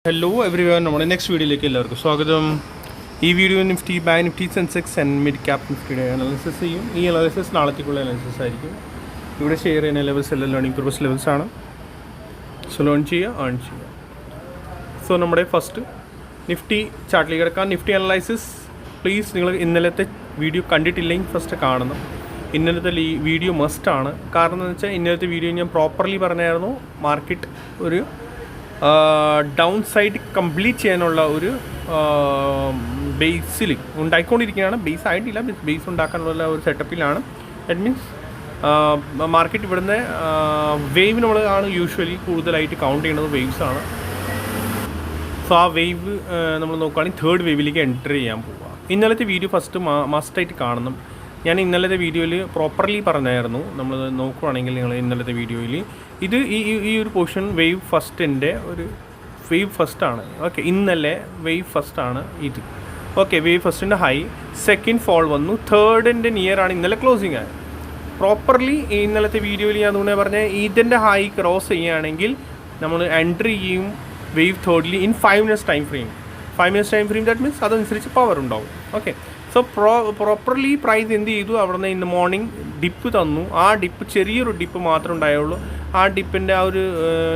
Hello everyone, നമ്മുടെ next വീഡിയോയിലേക്ക് എല്ലാവർക്കും സ്വാഗതം. ഈ video Nifty, bank Nifty, Sensex and mid cap നിഫ്റ്റിയുടെ അനാലിസിസ് ചെയ്യും. ഈ അനാലിസിസ് നാളത്തേക്കുള്ള അനാലിസിസ് ആയിരിക്കും. ഇവിടെ ഷെയർ ചെയ്യുന്ന ലെവൽസ് എല്ലാം ലേണിംഗ് പർപ്പസ് ലെവൽസ് ആണ്. സോ ലേൺ ചെയ്യുക, ഏൺ ചെയ്യുക. സോ നമ്മുടെ ഫസ്റ്റ് നിഫ്റ്റി ചാർട്ടിലേക്ക് കിടക്കാം. നിഫ്റ്റി അനലൈസിസ് പ്ലീസ് നിങ്ങൾ ഇന്നലത്തെ വീഡിയോ കണ്ടിട്ടില്ലെങ്കിൽ ഫസ്റ്റ് കാണണം. ഇന്നലത്തെ വീഡിയോ മസ്റ്റാണ്. കാരണം എന്ന് വെച്ചാൽ ഇന്നലത്തെ വീഡിയോ ഞാൻ പ്രോപ്പർലി പറഞ്ഞായിരുന്നു. മാർക്കറ്റ് ഒരു ഡൗൺ സൈഡ് കംപ്ലീറ്റ് ചെയ്യാനുള്ള ഒരു ബേസിൽ ഉണ്ടായിക്കൊണ്ടിരിക്കുകയാണ്. ബേസ് ആയിട്ടില്ല, ബേസ് ഉണ്ടാക്കാനുള്ള ഒരു സെറ്റപ്പിലാണ്. ദാറ്റ് മീൻസ് മാർക്കറ്റ് ഇവിടുന്ന് വേവ് നമ്മൾ ആണ് യൂഷ്വലി കൂടുതലായിട്ട് കൗണ്ട് ചെയ്യുന്നത് വേവ്സ് ആണ്. സോ ആ വേവ് നമ്മൾ നോക്കുകയാണെങ്കിൽ തേർഡ് വേവിലേക്ക് എൻ്റർ ചെയ്യാൻ പോവുക. ഇന്നലത്തെ വീഡിയോ ഫസ്റ്റ് മസ്റ്റായിട്ട് കാണണം. ഞാൻ ഇന്നലത്തെ വീഡിയോയിൽ പ്രോപ്പർലി പറഞ്ഞായിരുന്നു. നമ്മൾ നോക്കുകയാണെങ്കിൽ നിങ്ങൾ ഇന്നലത്തെ വീഡിയോയിൽ ഇത് ഈ ഒരു പോർഷൻ വേവ് ഫസ്റ്റിൻ്റെ ഒരു വേവ് ഫസ്റ്റാണ്. ഓക്കെ, ഇന്നലെ വേവ് ഫസ്റ്റാണ് ഇത്. ഓക്കെ, വേവ് ഫസ്റ്റിൻ്റെ ഹൈ, സെക്കൻഡ് ഫോൾ വന്നു, തേർഡിൻ്റെ നിയറാണ് ഇന്നലെ ക്ലോസിങ് ആയത്. പ്രോപ്പർലി ഇന്നലത്തെ വീഡിയോയിൽ ഞാൻ അതുകൊണ്ട് പറഞ്ഞാൽ ഇതിൻ്റെ ഹൈ ക്രോസ് ചെയ്യുകയാണെങ്കിൽ നമ്മൾ എൻട്രി ചെയ്യും വേവ് തേർഡിൽ in 5 minutes time frame. 5 minutes time frame, that means അതനുസരിച്ച് പവർ ഉണ്ടാവും. ഓക്കെ, സോ പ്രോപ്പർലി പ്രൈസ് എന്ത് ചെയ്തു, അവിടെ നിന്ന് ഇന്ന് മോർണിംഗ് ഡിപ്പ് തന്നു. ആ ഡിപ്പ് ചെറിയൊരു ഡിപ്പ് മാത്രമേ ഉണ്ടായുള്ളൂ. ആ ഡിപ്പിൻ്റെ ആ ഒരു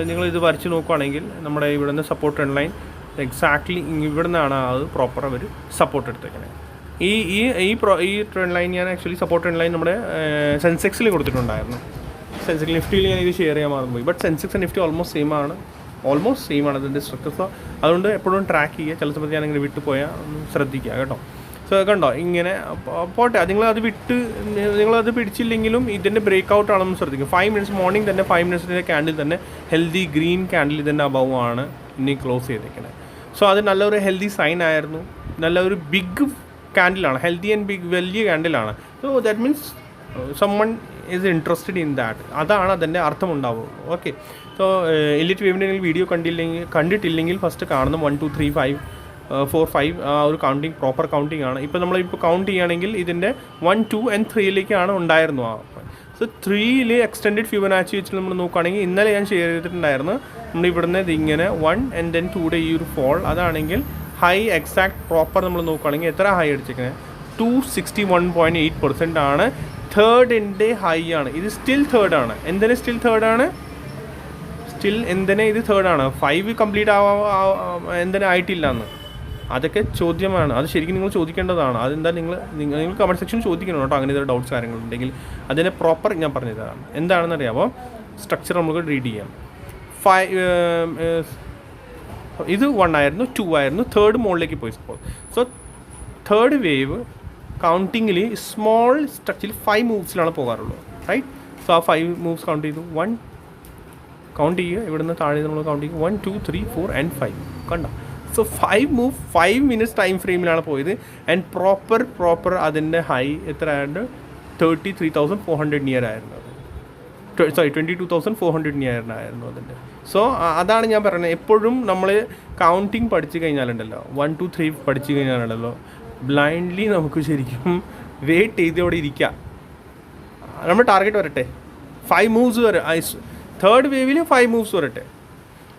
നിങ്ങളിത് വരച്ച് നോക്കുകയാണെങ്കിൽ നമ്മുടെ ഇവിടെ നിന്ന് സപ്പോർട്ട് ട്രെൻഡ് ലൈൻ എക്സാക്ട്ലി ഇവിടെ നിന്നാണ് അത് പ്രോപ്പർ അവർ സപ്പോർട്ട് എടുത്തേക്കുന്നത്. ഈ ട്രെൻഡ് ലൈൻ ഞാൻ ആക്ച്വലി സപ്പോർട്ട് ട്രെൻഡ് ലൈൻ നമ്മുടെ സെൻസെക്സിൽ കൊടുത്തിട്ടുണ്ടായിരുന്നു. സെൻസെക്സ് നിഫ്റ്റിയിൽ ഞാൻ ഇത് ഷെയർ ചെയ്യാൻ മറന്നുപോയി. But Sensex and Nifty almost same ആണ് അതിൻ്റെ സ്ട്രക്ചർ. സോ അതുകൊണ്ട് എപ്പോഴും ട്രാക്ക് ചെയ്യുക. ചില സമയത്ത് ഞാനിങ്ങനെ വിട്ടു പോയാൽ ശ്രദ്ധിക്കുക കേട്ടോ. സോ കണ്ടോ, ഇങ്ങനെ പോട്ടെ, നിങ്ങളത് പിടിച്ചില്ലെങ്കിലും ഇതിൻ്റെ ബ്രേക്ക് ഔട്ട് ആണെന്ന് ശ്രദ്ധിക്കും. 5 minutes മോർണിംഗ് തന്നെ 5 minutes ക്യാൻഡിൽ തന്നെ ഹെൽത്തി ഗ്രീൻ ക്യാൻഡിൽ ഇതിൻ്റെ അബവ് ആണ് ഇനി ക്ലോസ് ചെയ്തേക്കുന്നത്. സോ അത് നല്ലൊരു ഹെൽത്തി സൈൻ ആയിരുന്നു. നല്ലൊരു ബിഗ് ക്യാൻഡിലാണ്, ഹെൽത്തി ആൻഡ് ബിഗ് വലിയ ക്യാൻഡിലാണ്. So that means someone is interested in that. അതാണ് അതിൻ്റെ അർത്ഥം ഉണ്ടാവുള്ളൂ. ഓക്കെ, സോ എലിറ്റ് വേവിൻ്റെ വീഡിയോ കണ്ടിട്ടില്ലെങ്കിൽ ഫസ്റ്റ് കാണുന്നു 1 2 3 5 4 5 ആ ഒരു കൗണ്ടിങ് പ്രോപ്പർ കൗണ്ടിങ് ആണ്. ഇപ്പോൾ നമ്മളിപ്പോൾ കൗണ്ട് ചെയ്യുകയാണെങ്കിൽ ഇതിൻ്റെ 1 2 and 3ലേക്കാണ് ഉണ്ടായിരുന്നു. സോ 3ൽ എക്സ്റ്റെൻഡഡ് ഫ്യൂബനാച്ചി വെച്ച് നമ്മൾ നോക്കുകയാണെങ്കിൽ ഇന്നലെ ഞാൻ ഷെയർ ചെയ്തിട്ടുണ്ടായിരുന്നു. നമ്മൾ ഇവിടുന്ന് ഇതിങ്ങനെ 1 and then 2യുടെ ഈ ഒരു ഫോൾ, അതാണെങ്കിൽ ഹൈ എക്സാക്ട് പ്രോപ്പർ നമ്മൾ നോക്കുകയാണെങ്കിൽ എത്ര ഹൈ അടിച്ചിരിക്കുന്നത് 261.8% ആണ്. തേർഡിൻ്റെ ഹൈ ആണ് ഇത്. സ്റ്റിൽ തേർഡാണ്. എന്തിനാ സ്റ്റിൽ തേർഡാണ്? ഇത് തേർഡാണ്. 5 കംപ്ലീറ്റ് എന്തിനാ ആയിട്ടില്ല എന്ന്, അതൊക്കെ ചോദ്യമാണ്. അത് ശരിക്കും നിങ്ങൾ ചോദിക്കേണ്ടതാണ്. അതെന്താ നിങ്ങൾ കമൻറ്റ് സെക്ഷൻ ചോദിക്കണം കേട്ടോ. അങ്ങനെ ഇതൊരു ഡൗട്ട്സ് കാര്യങ്ങളുണ്ടെങ്കിൽ അതിനെ പ്രോപ്പർ ഞാൻ പറഞ്ഞു തരാം. എന്താണെന്ന് അറിയാമോ, സ്ട്രക്ചർ നമുക്ക് റീഡ് ചെയ്യാം. ഇത് 1 ആയിരുന്നു, 2 ആയിരുന്നു, തേർഡ് മുകളിലേക്ക് പോയി. സോ തേർഡ് വേവ് കൗണ്ടിങ്ങിൽ സ്മോൾ സ്ട്രക്ചറിൽ 5 മൂവ്സിലാണ് പോകാറുള്ളത്, റൈറ്റ്? സോ ആ 5 മൂവ്സ് കൗണ്ട് ചെയ്തു. 1 കൗണ്ട് ചെയ്യുക, ഇവിടുന്ന് താഴെ നമ്മൾ കൗണ്ട് ചെയ്യുക 1 2 3 4 and 5 കണ്ടോ. സോ 5 minutes ടൈം ഫ്രെയിമിലാണ് പോയത്. ആൻഡ് പ്രോപ്പർ അതിൻ്റെ ഹൈ എത്ര ആയിരുന്നു? 33,400 നിയർ ആയിരുന്നു. 22,400 നിയർ ആയിരുന്നു അതിൻ്റെ. സോ അതാണ് ഞാൻ പറയുന്നത്. എപ്പോഴും നമ്മൾ കൗണ്ടിങ് പഠിച്ചു കഴിഞ്ഞാലുണ്ടല്ലോ, 1 2 3 പഠിച്ചു കഴിഞ്ഞാലുണ്ടല്ലോ, ബ്ലൈൻഡ്ലി നമുക്ക് ശരിക്കും വെയിറ്റ് ചെയ്ത് അവിടെ ഇരിക്കുക. നമ്മൾ ടാർഗറ്റ് വരട്ടെ, 5 മൂവ്സ് വരെ, തേർഡ് വേവിൽ 5 മൂവ്സ് വരട്ടെ,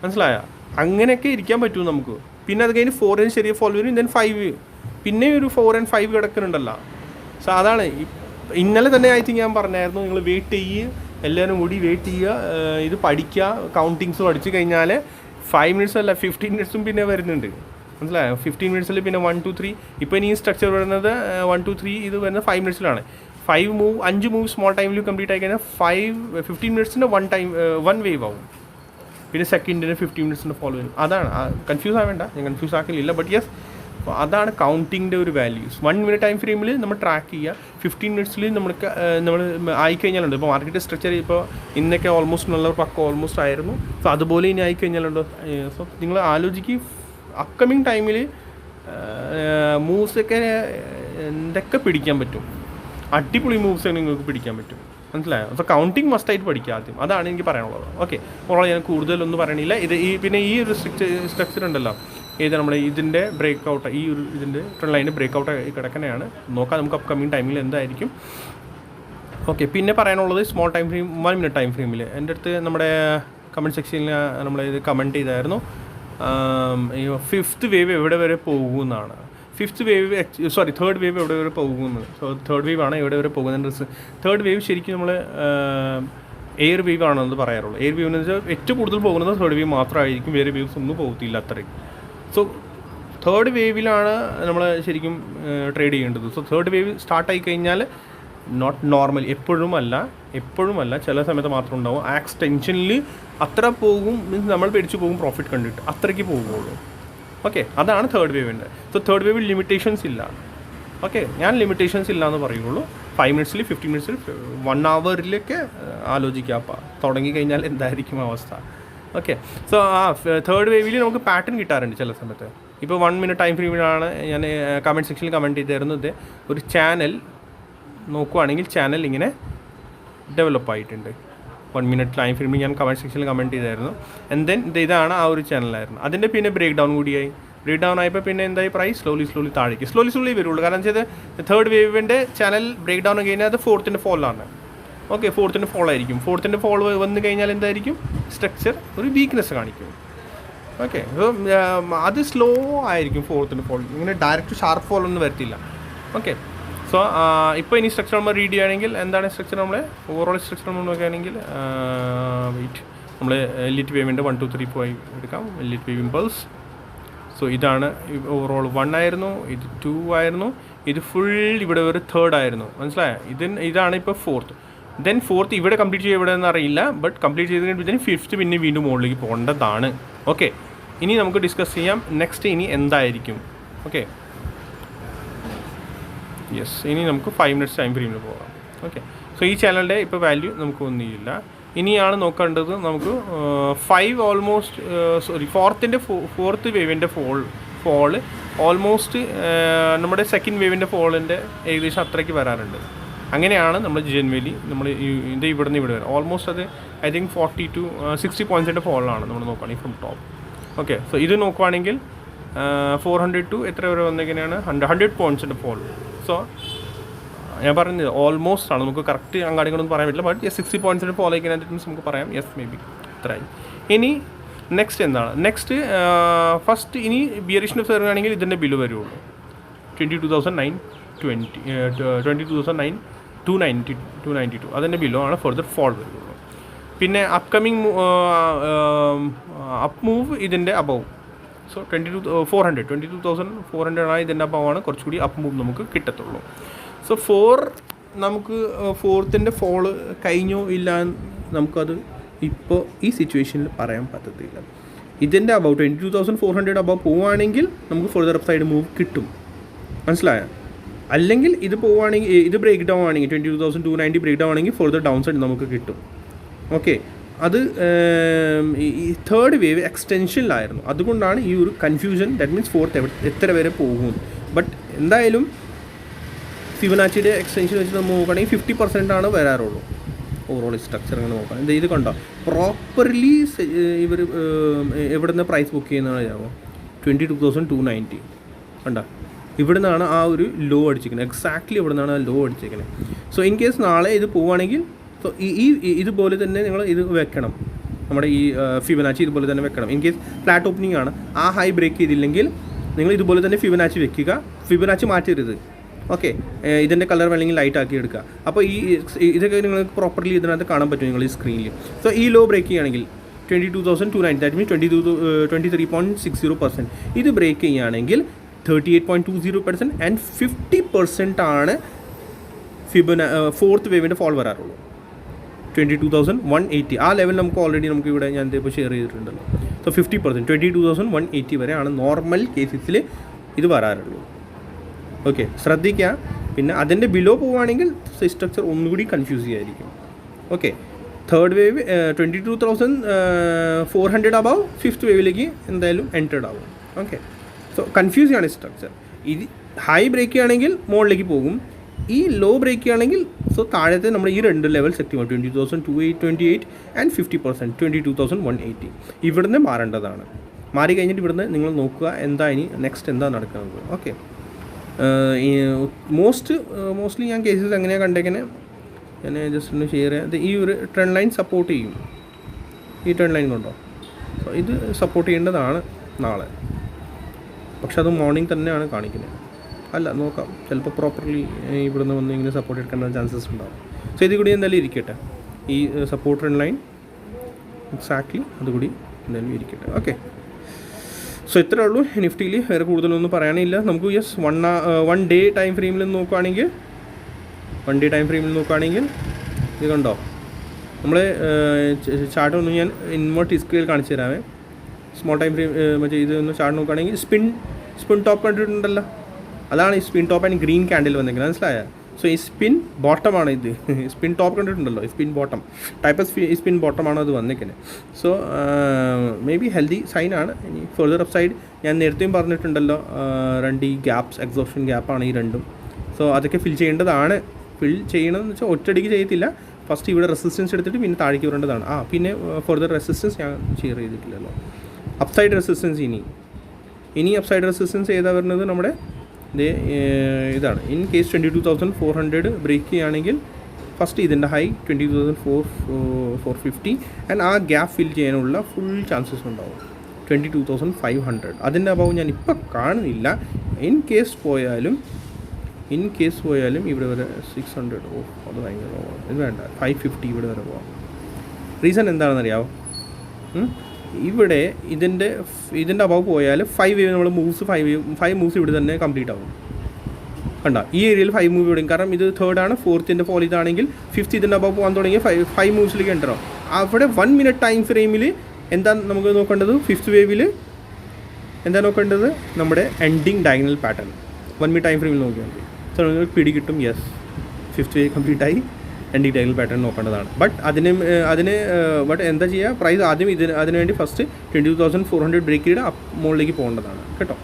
മനസ്സിലായോ? അങ്ങനെയൊക്കെ ഇരിക്കാൻ പറ്റും നമുക്ക്. പിന്നെ അത് കഴിഞ്ഞ് 4 ചെറിയ ഫോൾ വരും, ദെൻ 5, പിന്നെ ഒരു 4 and 5 കിടക്കുന്നുണ്ടല്ലോ. സോ അതാണ് ഇന്നലെ തന്നെ ഐ തിങ്ക് ഞാൻ പറഞ്ഞായിരുന്നു, നിങ്ങൾ വെയിറ്റ് ചെയ്യുക, എല്ലാവരും കൂടി വെയിറ്റ് ചെയ്യുക, ഇത് പഠിക്കുക. കൗണ്ടിങ്സ് പഠിച്ചു കഴിഞ്ഞാൽ 5 minutes അല്ല 15 minutes പിന്നെ വരുന്നുണ്ട്, മനസ്സിലായോ? 15 minutes പിന്നെ 1 2 3. ഇപ്പോൾ ഇനി ഈ സ്ട്രക്ചർ വരുന്നത് 1 2 3 ഇത് വരുന്നത് 5 minutes 5 മൂവ് സ്മോൾ ടൈമിൽ കംപ്ലീറ്റ് ആയി കഴിഞ്ഞാൽ 15 minutes 1 വേവ് ആവും. പിന്നെ സെക്കൻഡിന് 15 minutes ഫോളോ വരും. അതാണ്, കൺഫ്യൂസ് ആവേണ്ട, ഞാൻ കൺഫ്യൂസ് ആക്കലില്ല. ബട്ട് യെസ്, അതാണ് കൗണ്ടിങ്ങിൻ്റെ ഒരു വാല്യൂസ്. 1 minute ടൈം ഫ്രെയിമിൽ നമ്മൾ ട്രാക്ക് ചെയ്യുക. 15 minutes നമ്മൾ ആയിക്കഴിഞ്ഞാലുണ്ട്. ഇപ്പോൾ മാർക്കറ്റ് സ്ട്രക്ചർ ഇപ്പോൾ ഇന്നൊക്കെ ഓൾമോസ്റ്റ് നല്ല പക്ക ഓൾമോസ്റ്റ് ആയിരുന്നു. സോ അതുപോലെ ഇനി ആയിക്കഴിഞ്ഞാലുണ്ടോ. സോ നിങ്ങൾ ആലോചിക്കുക, അപ്കമിങ് ടൈമിൽ മൂവ്സൊക്കെ എന്തൊക്കെ പിടിക്കാൻ പറ്റും, അടിപൊളി മൂവ്സ് നിങ്ങൾക്ക് പിടിക്കാൻ പറ്റും, മനസ്സിലായോ? അപ്പോൾ കൗണ്ടിങ് മസ്റ്റായിട്ട് പഠിക്കുക ആദ്യം. അതാണ് എനിക്ക് പറയാനുള്ളത്. ഓക്കെ, അപ്പോൾ ഞാൻ കൂടുതലൊന്നും പറയണില്ല. പിന്നെ ഈ ഒരു സ്ട്രക്ചർ ഉണ്ടല്ലോ, നമ്മുടെ ഇതിൻ്റെ ബ്രേക്ക് ഔട്ട്, ഇതിൻ്റെ ട്രെൻഡ് ലൈൻ്റെ ബ്രേക്ക് ഔട്ട് കിടക്കണയാണ്. നോക്കാം നമുക്ക് അപ്കമിങ് ടൈമിൽ എന്തായിരിക്കും. ഓക്കെ, പിന്നെ പറയാനുള്ളത് small time frame 1 minute time ഫ്രെയിമിൽ എൻ്റെ അടുത്ത് നമ്മുടെ കമൻറ്റ് സെക്ഷനിൽ നമ്മളിത് കമൻറ്റ് ചെയ്തായിരുന്നു. ഫിഫ്ത്ത് വേവ് എവിടെ വരെ പോകുമെന്നാണ്. തേർഡ് വേവ് എവിടെ വരെ പോകുന്നു. സോ തേർഡ് വേവ് ആണ് എവിടെ വരെ പോകുന്നത്. തേർഡ് വേവ് ശരിക്കും നമ്മൾ എയർ വേവ് ആണെന്ന് പറയാറുള്ളൂ. എയർ വേവ് എന്ന് വെച്ചാൽ ഏറ്റവും കൂടുതൽ പോകുന്നത് തേർഡ് വേവ് മാത്രമായിരിക്കും, വേറെ വേവ്സ് ഒന്നും പോകത്തില്ല അത്രയും. സോ തേർഡ് വേവിലാണ് നമ്മൾ ശരിക്കും ട്രേഡ് ചെയ്യേണ്ടത്. സോ തേർഡ് വേവ് സ്റ്റാർട്ടായി കഴിഞ്ഞാൽ നോട്ട് നോർമൽ, എപ്പോഴും അല്ല ചില സമയത്ത് മാത്രം ഉണ്ടാവും. ആ എക്സ്റ്റെൻഷനിൽ അത്ര പോകും, മീൻസ് നമ്മൾ പേടിച്ച് പോകും പ്രോഫിറ്റ് കണ്ടിട്ട്, അത്രയ്ക്ക് പോകുള്ളൂ. ഓക്കെ, അതാണ് തേർഡ് വേവിൻ്റെ. സോ തേർഡ് വേവിൽ ലിമിറ്റേഷൻസ് ഇല്ല. ഓക്കെ, ഞാൻ ലിമിറ്റേഷൻസ് ഇല്ല എന്ന് പറയുള്ളൂ. 5 മിനിറ്റ്സിൽ 15 മിനിറ്റ്സിൽ 1 അവറിലൊക്കെ ആലോചിക്കാം തുടങ്ങിക്കഴിഞ്ഞാൽ എന്തായിരിക്കും അവസ്ഥ. ഓക്കെ, സോ തേർഡ് വേവിൽ നമുക്ക് പാറ്റേൺ കിട്ടാറുണ്ട് ചില സമയത്ത്. ഇപ്പോൾ 1 മിനിറ്റ് ടൈം ഫ്രെയിമിലാണ് ഞാൻ കമൻറ്റ് സെക്ഷനിൽ കമൻറ്റ് ചെയ്തിരുന്നത്. ഒരു ചാനൽ നോക്കുവാണെങ്കിൽ ചാനൽ ഇങ്ങനെ ഡെവലപ്പ് ആയിട്ടുണ്ട്. 1 മിനിറ്റ് ടൈം ഫ്രെയിമിൽ ഞാൻ കമൻറ്റ് സെക്ഷനിൽ കമൻറ്റ് ചെയ്തായിരുന്നു. ആൻഡ് ദെൻ ഇതാണ് ആ ഒരു ചാനലായിരുന്നു. അതിൻ്റെ പിന്നെ ബ്രേക്ക് ഡൗൺ കൂടിയായി. ബ്രേക്ക് ഡൗൺ ആയപ്പോൾ പിന്നെ എന്തായി, പ്രൈസ് സ്ലോലി താഴേക്ക് സ്ലോലി വരുള്ളൂ. കാരണം വെച്ചാൽ തേർഡ് വേവിൻ്റെ ചാനൽ ബ്രേക്ക് ഡൗൺ കഴിഞ്ഞാൽ അത് ഫോർത്തിൻ്റെ ഫോളാണ്. ഓക്കെ, ഫോർത്തിൻ്റെ ഫോൾ ആയിരിക്കും. ഫോർത്തിൻ്റെ ഫോൾ വന്നു കഴിഞ്ഞാൽ എന്തായിരിക്കും, സ്ട്രക്ചർ ഒരു വീക്ക്നെസ് കാണിക്കും. ഓക്കെ, അത് സ്ലോ ആയിരിക്കും ഫോർത്തിൻ്റെ ഫോൾ, ഇങ്ങനെ ഡയറക്റ്റ് ഷാർപ്പ് ഫോൾ ഒന്നും വരത്തില്ല. ഓക്കെ, സോ ഇപ്പോൾ ഇനി സ്ട്രക്ചർ നമ്മൾ റീഡ് ചെയ്യുകയാണെങ്കിൽ എന്താണ് സ്ട്രക്ചർ, നമ്മൾ ഓവറോൾ സ്ട്രക്ചർ നമ്മൾ നോക്കുകയാണെങ്കിൽ നമ്മൾ എലിറ്റ് വേവിൻ്റെ 1 2 3 4 എടുക്കാം. എലിറ്റ് വേവ് ഇമ്പൾസ്. സോ ഇതാണ് ഓവറോൾ 1 ആയിരുന്നു, ഇത് 2 ആയിരുന്നു, ഇത് ഫുൾ ഇവിടെ ഒരു 3rd ആയിരുന്നു. മനസ്സിലായോ? ഇതാണ് ഇപ്പോൾ 4th. ദെൻ 4th ഇവിടെ കംപ്ലീറ്റ് ചെയ്യുക ഇവിടെ എന്ന് അറിയില്ല, ബട്ട് കംപ്ലീറ്റ് ചെയ്ത് കഴിഞ്ഞാൽ 5th പിന്നെ വീണ്ടും മുകളിലേക്ക് പോകേണ്ടതാണ്. ഓക്കെ, ഇനി നമുക്ക് ഡിസ്കസ് ചെയ്യാം നെക്സ്റ്റ് ഇനി എന്തായിരിക്കും. ഓക്കെ, യെസ്, ഇനി നമുക്ക് 5 മിനിറ്റ്സ് ടൈം ഫ്രെയിമിൽ പോകാം. ഓക്കെ, സോ ഈ ചാനലിൻ്റെ ഇപ്പോൾ വാല്യൂ നമുക്ക് ഒന്നുമില്ല. ഇനിയാണ് നോക്കേണ്ടത് നമുക്ക് 5 ഓൾമോസ്റ്റ് ഫോർത്ത് വേവിൻ്റെ ഫോള് ഓൾമോസ്റ്റ് നമ്മുടെ സെക്കൻഡ് വേവിൻ്റെ ഫോളിൻ്റെ ഏകദേശം അത്രയ്ക്ക് വരാറുണ്ട്. അങ്ങനെയാണ് നമ്മൾ ജനുവലി നമ്മൾ ഇവിടെ നിന്ന് ഇവിടെ വരും. ഓൾമോസ്റ്റ് അത് ഐ തിങ്ക് 40 to 60 പോയിൻറ്റ്സിൻ്റെ ഫോളാണ് നമ്മൾ നോക്കുകയാണെങ്കിൽ ഫ്രം ടോപ്പ്. ഓക്കെ, സോ ഇത് നോക്കുവാണെങ്കിൽ 400 to എത്ര വരെ വന്നിങ്ങനെയാണ് 100 പോയിൻറ്റ്സിൻ്റെ ഫോൾ. സോ ഞാൻ പറഞ്ഞത് ഓൾമോസ്റ്റ് ആണ്, നമുക്ക് കറക്റ്റ് അങ്ങാടികളൊന്നും പറയാൻ പറ്റില്ല, ബട്ട് 60 പോയിൻറ്റ്സിൻ്റെ ഫോളോ ആയിക്കഴിഞ്ഞാൽ മീൻസ് നമുക്ക് പറയാം യെസ് മേ ബി ഇത്രയായി. ഇനി നെക്സ്റ്റ് എന്താണ്, നെക്സ്റ്റ് ഫസ്റ്റ് ഇനി ബിയറിഷിന് വരുകയാണെങ്കിൽ ഇതിൻ്റെ ബില്ല് വരുള്ളൂ 22,292 അതിൻ്റെ ബില്ലോ ആണ് ഫർദർ ഫോൾ വരുള്ളൂ. പിന്നെ അപ്കമിങ് അപ്പ് മൂവ് ഇതിൻ്റെ അബവ്. സോ 22,400 ആണ് ഇതിൻ്റെ അബവാണ് കുറച്ചുകൂടി അപ്പ് മൂവ് നമുക്ക് കിട്ടത്തുള്ളൂ. സോ നമുക്ക് ഫോർത്തിൻ്റെ ഫോള് കഴിഞ്ഞോ ഇല്ല നമുക്കത് ഇപ്പോൾ ഈ സിറ്റുവേഷനിൽ പറയാൻ പറ്റത്തില്ല. ഇതിൻ്റെ അബവ് 22,400 അബവ് പോവുകയാണെങ്കിൽ നമുക്ക് ഫർദർ അപ്പ് സൈഡ് മൂവ് കിട്ടും. മനസ്സിലായോ? അല്ലെങ്കിൽ ഇത് പോവുകയാണെങ്കിൽ ഇത് ബ്രേക്ക് ഡൗൺ ആണെങ്കിൽ 22,290 ബ്രേക്ക് ഡൗൺ ആണെങ്കിൽ ഫർദർ ഡൗൺ സൈഡ് നമുക്ക് കിട്ടും. ഓക്കെ, അത് ഈ തേർഡ് വേവ് എക്സ്റ്റെൻഷനിലായിരുന്നു, അതുകൊണ്ടാണ് ഈ ഒരു കൺഫ്യൂഷൻ. ദാറ്റ് മീൻസ് ഫോർത്ത് എത്ര വരെ പോകും. ബട്ട് എന്തായാലും ഫിബൊനാച്ചിയുടെ എക്സ്റ്റെൻഷൻ വെച്ച് നമ്മൾ നോക്കുകയാണെങ്കിൽ 50% ആണ് വരാറുള്ളൂ ഓവറോൾ സ്ട്രക്ചർ. അങ്ങനെ നോക്കാം, ഇത് കണ്ടോ പ്രോപ്പർലി ഇവർ എവിടെ നിന്ന് പ്രൈസ് ബുക്ക് ചെയ്യുന്നതാണ് അറിയാമോ? 22,290 കണ്ടോ, ഇവിടെ നിന്നാണ് ആ ഒരു ലോ അടിച്ചിരിക്കുന്നത്. എക്സാക്ട്ലി ഇവിടെ നിന്നാണ് ആ ലോ അടിച്ചിരിക്കുന്നത്. സോ ഇൻ കേസ് നാളെ ഇത് പോവുകയാണെങ്കിൽ സോ ഇതുപോലെ തന്നെ നിങ്ങൾ ഇത് വെക്കണം, നമ്മുടെ ഈ ഫിബൊനാച്ചി ഇതുപോലെ തന്നെ വെക്കണം. ഇൻ കേസ് ഫ്ലാറ്റ് ഓപ്പണിംഗ് ആണ്, ആ ഹൈ ബ്രേക്ക് ചെയ്തില്ലെങ്കിൽ നിങ്ങൾ ഇതുപോലെ തന്നെ ഫിബൊനാച്ചി വെക്കുക, ഫിബൊനാച്ചി മാറ്റരുത്. ഓക്കെ, ഇതിൻ്റെ കളർ വേണമെങ്കിൽ ലൈറ്റ് ആക്കി എടുക്കുക. അപ്പോൾ ഇതൊക്കെ നിങ്ങൾക്ക് പ്രോപ്പർലി ഇതിനകത്ത് കാണാൻ പറ്റും നിങ്ങൾ ഈ സ്ക്രീനിൽ. സോ ഈ ലോ ബ്രേക്ക് ചെയ്യുകയാണെങ്കിൽ 22,290 ദാറ്റ് മീൻസ് 23.60%. ഇത് ബ്രേക്ക് ചെയ്യുകയാണെങ്കിൽ 38.20% ആൻഡ് 50% ആണ് ഫോർത്ത് വേവിൻ്റെ ഫോൾ വരാറുള്ളൂ. 22,180 ആ ലെവൽ നമുക്ക് ഓൾറെഡി നമുക്ക് ഇവിടെ ഞാൻ ഇപ്പോൾ ഷെയർ ചെയ്തിട്ടുണ്ടല്ലോ. സോ 50% 22,180 വരെയാണ് നോർമൽ കേസസിൽ ഇത് വരാറുള്ളൂ. ഓക്കെ, ശ്രദ്ധിക്കുക. പിന്നെ അതിൻ്റെ ബിലോ പോവുകയാണെങ്കിൽ സ്ട്രക്ചർ ഒന്നുകൂടി കൺഫ്യൂസ് ചെയ്യായിരിക്കും. Okay, third wave 22,400 above fifth വേവിലേക്ക് എന്തായാലും എൻറ്റേർഡ് ആവും. ഓക്കെ, സോ കൺഫ്യൂസ് ചെയ്യാണ് സ്ട്രക്ചർ. ഇത് ഹൈ ബ്രേക്ക് ചെയ്യുകയാണെങ്കിൽ മുകളിലേക്ക് പോകും, ഈ ലോ ബ്രേക്ക് ചെയ്യുകയാണെങ്കിൽ സോ താഴത്തെ നമ്മൾ ഈ രണ്ട് ലെവൽ സെറ്റ് ചെയ്യും 20,228 ആൻഡ് 50% 22,180. ഇവിടുന്ന് മാറേണ്ടതാണ്. മാറി കഴിഞ്ഞിട്ട് ഇവിടുന്ന് നിങ്ങൾ നോക്കുക എന്താ ഇനി നെക്സ്റ്റ് എന്താ നടക്കുന്നത്. ഓക്കെ, മോസ്റ്റ്ലി ഞാൻ കേസസ് എങ്ങനെയാണ് കണ്ടേക്കുന്നത് ഞാൻ ജസ്റ്റ് ഒന്ന് ഷെയർ ചെയ്യാം. ഈ ഒരു ട്രെൻഡ് ലൈൻ സപ്പോർട്ട് ചെയ്യും, ഈ ട്രെൻഡ് ലൈൻ കൊണ്ടോ. സോ ഇത് സപ്പോർട്ട് ചെയ്യേണ്ടതാണ്. നാളെ. പക്ഷെ അത് മോർണിംഗ് തന്നെയാണ് കാണിക്കുന്നത്. അല്ല, നോക്കാം, ചിലപ്പോൾ പ്രോപ്പർലി ഇവിടുന്ന് വന്ന് ഇങ്ങനെ സപ്പോർട്ട് എടുക്കേണ്ട ചാൻസസ് ഉണ്ടാവും. സോ ഇത് കൂടി എന്തായാലും ഇരിക്കട്ടെ, ഈ സപ്പോർട്ട് ട്രെൻഡ് ലൈൻ എക്സാക്ട്ലി അതുകൂടി എന്തായാലും ഇരിക്കട്ടെ. ഓക്കെ, സോ ഇത്രേ ഉള്ളൂ നിഫ്റ്റിയിൽ. വേറെ കൂടുതലൊന്നും പറയാനില്ല. നമുക്ക് യെസ് വൺ ഡേ ടൈം ഫ്രെയിമിൽ നോക്കുകയാണെങ്കിൽ ഇത് കണ്ടോ, നമ്മൾ ചാർട്ട് ഒന്ന് ഞാൻ ഇൻവേർട്ട് സ്കെയിൽ കാണിച്ചു തരാമേ. സ്മോൾ ടൈം ഫ്രെയിം മറ്റേ ഇതൊന്ന് ചാർട്ട് നോക്കുകയാണെങ്കിൽ സ്പിൻ ടോപ്പ് കണ്ടിട്ടുണ്ടല്ലോ, അതാണ് ഈ spin top and green candle വന്നിരിക്കുന്നത്, മനസ്സിലായ? സോ ഈ സ്പിൻ ബോട്ടമാണ് ഇത്. സ്പിൻ ടോപ്പ് കണ്ടിട്ടുണ്ടല്ലോ, spin bottom type of spin ബോട്ടമാണ് അത് വന്നിരിക്കുന്നത്. സോ മേ ബി ഹെൽത്തി സൈനാണ്. ഇനി ഫെർദർ അപ്പ് സൈഡ് ഞാൻ നേരത്തെയും പറഞ്ഞിട്ടുണ്ടല്ലോ, രണ്ട് ഈ ഗ്യാപ്സ്, എക്സോഷൻ ഗ്യാപ്പാണ് ഈ രണ്ടും. സോ അതൊക്കെ ഫിൽ ചെയ്യേണ്ടതാണ്. ഫിൽ ചെയ്യണമെന്ന് വെച്ചാൽ ഒറ്റയടിക്ക് ചെയ്യത്തില്ല. ഫസ്റ്റ് ഇവിടെ റെസിസ്റ്റൻസ് എടുത്തിട്ട് പിന്നെ താഴേക്ക് വരേണ്ടതാണ്. പിന്നെ ഫെർദർ റെസിസ്റ്റൻസ് ഞാൻ ഷെയർ ചെയ്തിട്ടില്ലല്ലോ. അപ്സൈഡ് റെസിസ്റ്റൻസ് ഇനി അപ്സൈഡ് റെസിസ്റ്റൻസ് ഏതാ വരുന്നത്? നമ്മുടെ ഇതാണ്. ഇൻ കേസ് 22,400 ബ്രേക്ക് ചെയ്യുകയാണെങ്കിൽ ഫസ്റ്റ് ഇതിൻ്റെ ഹൈ 20,450 ആൻഡ് ആ ഗ്യാപ്പ് ഫിൽ ചെയ്യാനുള്ള ഫുൾ ചാൻസസ് ഉണ്ടാവും 22,500. അതിൻ്റെ അഭാവം ഞാൻ ഇപ്പം കാണുന്നില്ല. ഇൻ കേസ് പോയാലും ഇവിടെ വരെ 600. അത് ഭയങ്കര പോകാം. ഇത് വേണ്ട, 550 ഇവിടെ വരെ പോകാം. റീസൺ എന്താണെന്നറിയാമോ? ഇവിടെ ഇതിൻ്റെ അഭാവ് പോയാൽ 5 വേവ് നമ്മൾ ഫൈവ് മൂവ്സ് ഇവിടെ തന്നെ കംപ്ലീറ്റ് ആവും. കണ്ട, ഈ ഏരിയയിൽ 5 മൂവ് ഇവിടെയും, കാരണം ഇത് തേർഡാണ്, ഫോർത്തിൻ്റെ ഫോൾ ഇതാണെങ്കിൽ ഫിഫ്ത്ത് ഇതിൻ്റെ അഭാവ് പോകാൻ തുടങ്ങിയ 5 മൂവ്സിലേക്ക് എൻ്റർ ആവും. അവിടെ 1 മിനിറ്റ് ടൈം ഫ്രെയിമിൽ എന്താ നമുക്ക് നോക്കേണ്ടത്? ഫിഫ്ത്ത് വേവിൽ എന്താ നോക്കേണ്ടത്? നമ്മുടെ ending diagonal pattern 1 minute time ഫ്രെയിമിൽ നോക്കിയാൽ മതി. സോ നിങ്ങൾക്ക് പിടി കിട്ടും. യെസ്, ഫിഫ്ത്ത് വേവ് കംപ്ലീറ്റ് ആയി, എൻഡിങ് ഡയഗണൽ പാറ്റേൺ നോക്കേണ്ടതാണ്. ബട്ട് ബട്ട് എന്താ ചെയ്യുക? പ്രൈസ് ആദ്യം അതിനുവേണ്ടി ഫസ്റ്റ് 22,400 ബ്രേക്ക് ചെയ്ത് മുകളിലേക്ക് പോകേണ്ടതാണ് കേട്ടോ.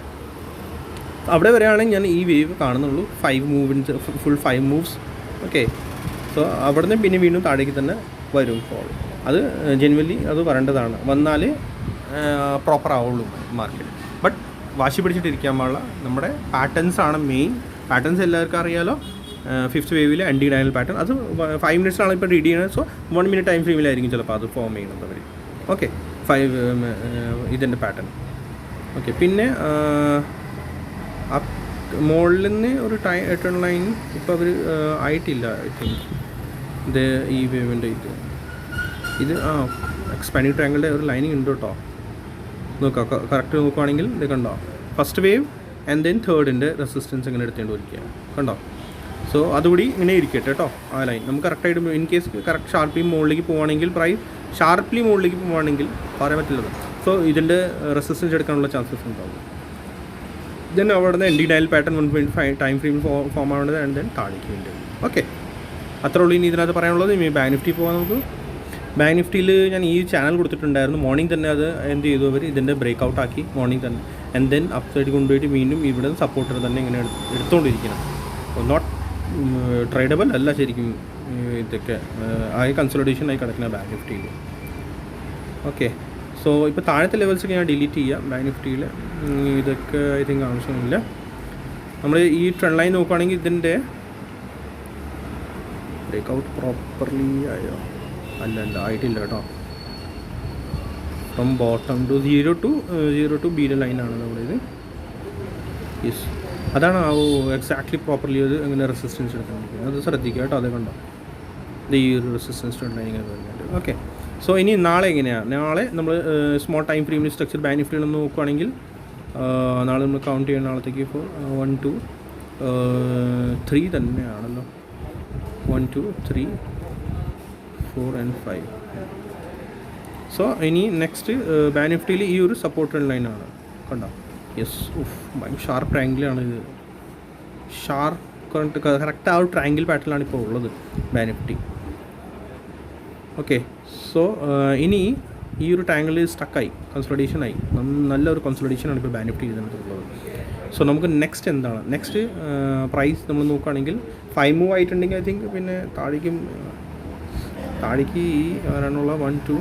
അവിടെ വരെയാണെങ്കിൽ ഞാൻ ഈ വേവ് കാണുന്നുള്ളൂ, 5 മൂവിൻ്റെ ഫുൾ 5 മൂവ്സ്. ഓക്കെ, സോ അവിടെ നിന്ന് പിന്നെ വീണ്ടും താഴേക്ക് തന്നെ വരും ഫോൾ. അത് ജെനുവലി അത് വരേണ്ടതാണ്, വന്നാൽ പ്രോപ്പർ ആവുള്ളൂ മാർക്കറ്റ്. ബട്ട് വാശി പിടിച്ചിട്ടിരിക്കാൻ പാടില്ല. നമ്മുടെ പാറ്റേൺസാണ് മെയിൻ. പാറ്റേൺസ് എല്ലാവർക്കും അറിയാലോ. ഫിഫ്ത്ത് വേവിൽ എൻഡിങ് ഡയഗണൽ പാറ്റേൺ അത് 5 മിനിറ്റ്സാണ് ഇപ്പോൾ റീഡ് ചെയ്യുന്നത്. സോ 1 മിനിറ്റ് ടൈം ഫ്രെയിമിലായിരിക്കും ചിലപ്പോൾ അത് ഫോം ചെയ്യുന്നത് അവർ. ഓക്കെ, 5 ഇതിൻ്റെ പാറ്റേൺ. ഓക്കെ, പിന്നെ മുകളിൽ നിന്ന് ഒരു ട്രെൻഡ് ലൈൻ ഇപ്പോൾ അവർ ആയിട്ടില്ല. ഐ തിങ്ക് ഇത് ഈ വേവിൻ്റെ ഇത് എക്സ്പാൻഡിങ് ട്രയാങ്കിളുടെ ഒരു ലൈനിങ് ഉണ്ട് കേട്ടോ. നോക്കാം, കറക്റ്റ് നോക്കുകയാണെങ്കിൽ ഇത് കണ്ടോ, ഫസ്റ്റ് വേവ് ആൻഡ് ദെൻ തേർഡിൻ്റെ റെസിസ്റ്റൻസ് ഇങ്ങനെ എടുത്തുകൊണ്ട് വരിക കണ്ടോ. സോ അതുകൂടി ഇങ്ങനെ ഇരിക്കട്ടെ കേട്ടോ, ആ ലൈൻ നമുക്ക് കറക്റ്റായിട്ട്. ഇൻ കേസ് കറക്റ്റ് ഷാർപ്ലി മുകളിലേക്ക് പോവുകയാണെങ്കിൽ ഷാർപ്ലി മുകളിലേക്ക് പോവുകയാണെങ്കിൽ പറയാൻ പറ്റില്ലത്. സോ ഇതിൻ്റെ റെസിസ്റ്റൻസ് എടുക്കാനുള്ള ചാൻസസ് ഉണ്ടാവും. ദെൻ അവിടെ നിന്ന് ending dial pattern 1.5 time frame form ആവേണ്ടത് ആൻഡ് ദെൻ താഴേക്ക് വേണ്ടി. ഓക്കെ, അത്ര ഉള്ളൂ ഇനി ഇതിനകത്ത് പറയാനുള്ളത്. ഇനി ബാങ്ക് നിഫ്റ്റി പോകാൻ നമുക്ക്. ബാങ്ക് നിഫ്റ്റിയിൽ ഞാൻ ഈ ചാനൽ കൊടുത്തിട്ടുണ്ടായിരുന്നു. മോർണിംഗ് തന്നെ അത് എന്ത് ചെയ്തു, അവർ ഇതിൻ്റെ ബ്രേക്ക് ഔട്ട് ആക്കി മോർണിംഗ് തന്നെ. ആൻഡ് ദെൻ അപ്പ് സൈഡ് കൊണ്ടുപോയിട്ട് വീണ്ടും ഇവിടെ സപ്പോർട്ടർ തന്നെ ഇങ്ങനെ എടുത്തുകൊണ്ടിരിക്കണം. നോട്ട് ട്രേഡബിൾ അല്ല ശരിക്കും ഇതൊക്കെ. ആയി കൺസോളിഡേഷൻ ആയി കിടക്കുന്ന ബാങ്ക് നിഫ്റ്റിയിൽ. ഓക്കെ, സോ ഇപ്പോൾ താഴത്തെ ലെവൽസൊക്കെ ഞാൻ ഡിലീറ്റ് ചെയ്യാം ബാങ്ക് നിഫ്റ്റിയിൽ. ഇതൊക്കെ ഐ തിങ്ക് ആവശ്യമില്ല. നമ്മൾ ഈ ട്രെൻഡ് ലൈൻ നോക്കുകയാണെങ്കിൽ ഇതിൻ്റെ ബ്രേക്ക് ഔട്ട് പ്രോപ്പർലി ആയോ? അല്ല ആയിട്ടില്ല കേട്ടോ. From bottom to 0 to B ലൈനാണ് നമ്മളിത്. യെസ്, അതാണ് എക്സാക്ട്ലി പ്രോപ്പർലി അത് എങ്ങനെ റെസിസ്റ്റൻസ് എടുക്കാൻ പറ്റും അത് ശ്രദ്ധിക്കുക കേട്ടോ. അത് കണ്ടോ, ഇത് ഈ ഒരു റെസിസ്റ്റൻസ് ലൈൻ ഇങ്ങനെ വരുന്നുണ്ട്. ഓക്കെ, സോ ഇനി നാളെ എങ്ങനെയാണ്? നാളെ നമ്മൾ സ്മോൾ ടൈം ഫ്രെയിമിൽ സ്ട്രക്ചർ ബാങ്ക് നിഫ്റ്റിയിൽ നോക്കുകയാണെങ്കിൽ നാളെ നമ്മൾ കൗണ്ട് ചെയ്യുന്ന നാളത്തേക്ക് ഇപ്പോൾ 1 2 3 തന്നെയാണല്ലോ. 1 2 3 4 and 5. സോ ഇനി നെക്സ്റ്റ് ബാങ്ക് നിഫ്റ്റിയിൽ ഈ ഒരു സപ്പോർട്ട് ലൈനാണ് കണ്ടോ. യെസ്, ഭയങ്കര ഷാർപ്പ് ട്രയാങ്കിളാണ് ഇത്. കറക്റ്റ് ആ ഒരു ട്രയാങ്കിൾ പാറ്റേണിലാണ് ഇപ്പോൾ ഉള്ളത് ബാങ്ക് നിഫ്റ്റി. ഓക്കെ, സോ ഇനി ഈ ഒരു ട്രയാങ്കിളിൽ സ്റ്റക്കായി, കൺസോളിഡേഷനായി, നല്ലൊരു കൺസോളിഡേഷനാണ് ഇപ്പോൾ ബാങ്ക് നിഫ്റ്റി ചെയ്തിട്ടുള്ളത്. സോ നമുക്ക് നെക്സ്റ്റ് എന്താണ്? നെക്സ്റ്റ് പ്രൈസ് നമ്മൾ നോക്കുകയാണെങ്കിൽ 5 മൂവ് ആയിട്ടുണ്ടെങ്കിൽ ഐ തിങ്ക് പിന്നെ താഴേക്ക് ഈ വരാനുള്ള 1 2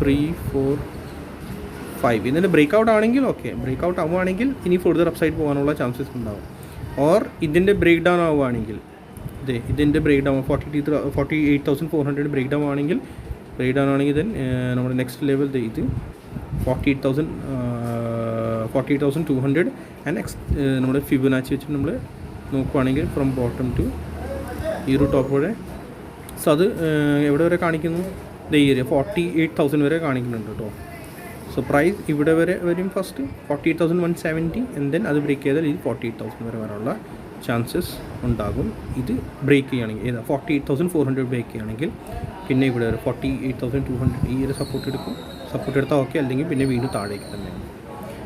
3 4 5 ഇതിൻ്റെ ബ്രേക്ക് ഔട്ട് ആണെങ്കിൽ ഓക്കെ. ബ്രേക്ക് ഔട്ട് ആവുകയാണെങ്കിൽ ഇനി ഫർദർ അപ്സൈഡ് പോകാനുള്ള ചാൻസസ് ഉണ്ടാവും. ഓർ ഇതിൻ്റെ ബ്രേക്ക് ഡൗൺ ആവുകയാണെങ്കിൽ ഇതിൻ്റെ ബ്രേക്ക് ഡൗൺ 48,400 ബ്രേക്ക് ഡൗൺ ആണെങ്കിൽ ദെൻ നമ്മുടെ നെക്സ്റ്റ് ലെവൽ ഇത് 48,000 48,200 ആൻഡ് നമ്മുടെ ഫിബൊനാച്ചി വെച്ചിട്ട് നമ്മൾ നോക്കുവാണെങ്കിൽ ഫ്രം ബോട്ടം ടു ഈ ഒരു ടോപ്പ് വരെ. സോ അത് എവിടെ വരെ കാണിക്കുന്നു? ദ ഏരിയ 48,000 വരെ കാണിക്കുന്നുണ്ട് കേട്ടോ. സോ പ്രൈസ് ഇവിടെ വരെ വരും ഫസ്റ്റ് 48,170 ആൻഡ് ദെൻ അത് ബ്രേക്ക് ചെയ്താൽ ഇത് 48,000 വരെ വരാനുള്ള ചാൻസസ് ഉണ്ടാകും. ഇത് ബ്രേക്ക് ചെയ്യുകയാണെങ്കിൽ ഏതാ 48,400 ബ്രേക്ക് ചെയ്യുകയാണെങ്കിൽ പിന്നെ ഇവിടെ ഒരു 48,200 ഈ ഒരു സപ്പോർട്ട് എടുത്താൽ ഓക്കെ, അല്ലെങ്കിൽ പിന്നെ വീണ്ടും താഴേക്ക് തന്നെയാണ്.